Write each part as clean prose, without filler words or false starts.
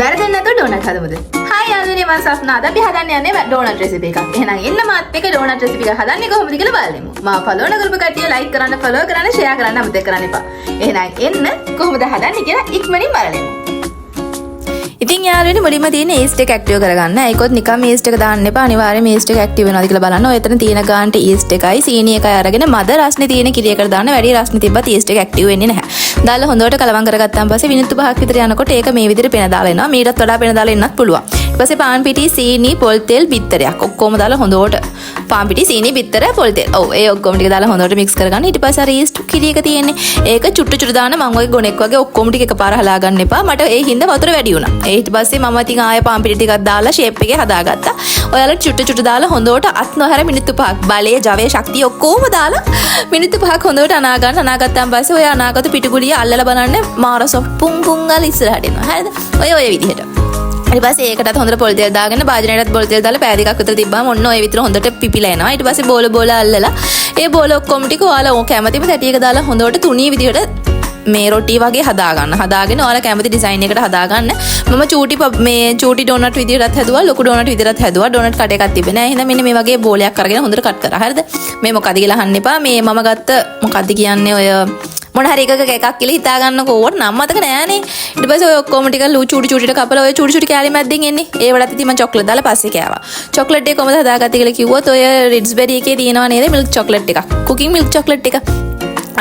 වැරදෙන්නේ නැතුව doughnut හදමුද? Hi යාළුවනේ මම සස්නා. අද අපි හදන්න යන්නේ ඩෝනට් රෙසිපි එකක්. එහෙනම් එන්න මාත් එක්ක ඩෝනට් රෙසිපි එක හදන්නේ කොහොමද කියලා බලමු. මම ෆලෝ කරපු කට්ටිය ලයික් කරන්න, ෆලෝ කරන්න, ෂෙයා කරන්න අමතක කරන්න එපා. එහෙනම් එන්න කොහොමද හදන්නේ කියලා ඉක්මනින් බලමු. ඉතින් යාළුවනේ මුලින්ම තියෙන ඊස්ට් එක ඇක්ටිව් කරගන්න. ඒකත් නිකම් ඊස්ට් එක දාන්න එපා. අනිවාර්යයෙන්ම ඊස්ට් එක ඇක්ටිව් වෙනවාද කියලා බලන්න. ඔය එතන තියෙන ගානට ඊස්ට් එකයි සීනි එකයි අරගෙන මද රස්නේ තියෙන කිරියකට දාන්න. වැඩි රස්නේ තිබ්බත් ඊස්ට් එක ඇක්ටිව් වෙන්නේ නැහැ. දාලා හොඳට කලවම් කරගත්තාන් පස්සේ මිනිත්තු 5ක් විතර යනකොට ඒක මේ විදිහට පෙන දාලා එනවා. මීටත් වඩා පෙන දාලා එන්නත් පුළුවන්. ඊට පස්සේ පාන් පිටි, සීනි, පොල් තෙල්, බිත්තරයක් ඔක්කොම දාලා හොඳට පාන් පිටි, සීනි, බිත්තර, පොල් තෙල්. ඔව් ඒ ඔක්කොම ටික දාලා හොඳට මික්ස් කරගන්න. ඊට පස්සේ අර ඊස්ට් කිරියක තියෙන්නේ. ඒක චුට්ටු චුට්ටු දාන්න. මම ඔය ගොනෙක් වගේ ඔක්කොම ටික එකපාර හලා ගන්න එපා. මට ඒ හින්දා වතුර වැඩි වුණා. ඊට පස්සේ මම ඉතින් ආයෙ පාන් පිටි ටිකක් දාලා ෂේප් එකේ හදාගත්තා. ඔයාලා චුට්ටු චුට්ටු දාලා හොඳට අත් නොහැර මිනිත්තු 5ක් බලයේ ජවයේ ශක්තිය ඔක්කොම දාලා මිනිත්තු 5ක් හොඳට අනා ගන්න. අනාගත්තාන් පස්සේ ඔය අනාගත පිටිගුලිය අල්ලලා බලන්න මාර සොෆ්ට් පුං පුං ගාලා ඉස්සරහට එනවා. හරිද? ඔය විදිහට. ඊට පස්සේ ඒකටත් හොඳට පොල් තෙල් දාගෙන භාජනයටත් පොල් තෙල් දාලා පෑ දෙකක් විතර තිබ්බාම ඔන්න ඔය විතර හොඳට පිපිලා එනවා. ඊට පස්සේ බෝල අල්ලලා ඒ බෝල ඔක්කොම ටික ඔයාලා ඕක කැමතිම තැටියක දාලා හොඳට තුනී විදිහට මේ රොටි වගේ හදාගන්න. හදාගෙන ඔයාලා කැමති ඩිසයින් එකකට හදාගන්න. මම චූටි ඩෝනට් විදිහටත් හැදුවා, ලොකු ඩෝනට් විදිහටත් හැදුවා. ඩෝනට් කට් එකක් තිබෙන්නේ නැහැ. එහෙනම් මෙන්න මේ වගේ බෝලයක් අරගෙන හොඳට කට් කරා. හරිද? මේ මොකද කියලා අහන්න එපා. මේ මම ගත්ත මොකද්ද කියන්නේ ඔය මොන හරි එකක් කියලා හිතා ගන්නකෝ. ඕවට නම් මතක නෑනේ. ඊට පස්සේ ඔය ඔක්කොම ටික චූටි චූටිට කපලා ඔය චූටි කෑලි මැද්දෙන් එන්නේ. ඒ වලත් ඉතින් මම චොක්ලට් දාලා පස්සේ කෑවා. චොක්ලට් එක කොහමද හදාගත්තේ කියලා කිව්වොත් ඔය රිඩ්ස්බෙරි එකේ තියෙනවා නේද මිල්ක් චොක්ලට් එකක්. කුකින් මිල්ක් චොක්ලට් එක.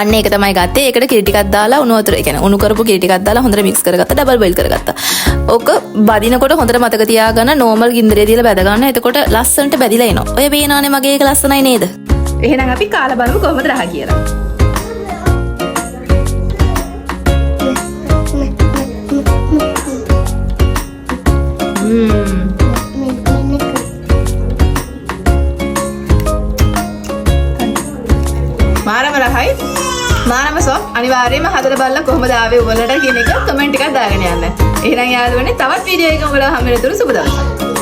අන්න ඒක තමයි ගත්තේ. ඒකට කිරි ටිකක් දාලා උණු වතුර, ඒ කියන්නේ උණු කරපු කිරි ටිකක් දාලා හොඳට මික්ස් කරගත්තා. ඩබල් බොයිල් කරගත්තා. ඕක බදිනකොට හොඳට මතක තියාගන්න නෝමල් ගින්දරේ දාලා බැද ගන්න. එතකොට ලස්සනට බැදිලා එනවා. ඔය පේනවනේ මගේ ඒක ලස්සනයි නේද? එහෙනම් අපි කාලා බලමු කොහොමද රහ කියලා. මාරම රහයි මාරම සොෆ්. අනිවාර්යයෙන්ම හදලා බලලා කොහොමද ආවේ උඹලට කියන එක කමෙන්ට් එකක් දාගෙන යන්න. එහෙනම් යාළුවනේ තවත් වීඩියෝ එකක උඹලා හම්බ වෙනතුරු සුබ දවසක්.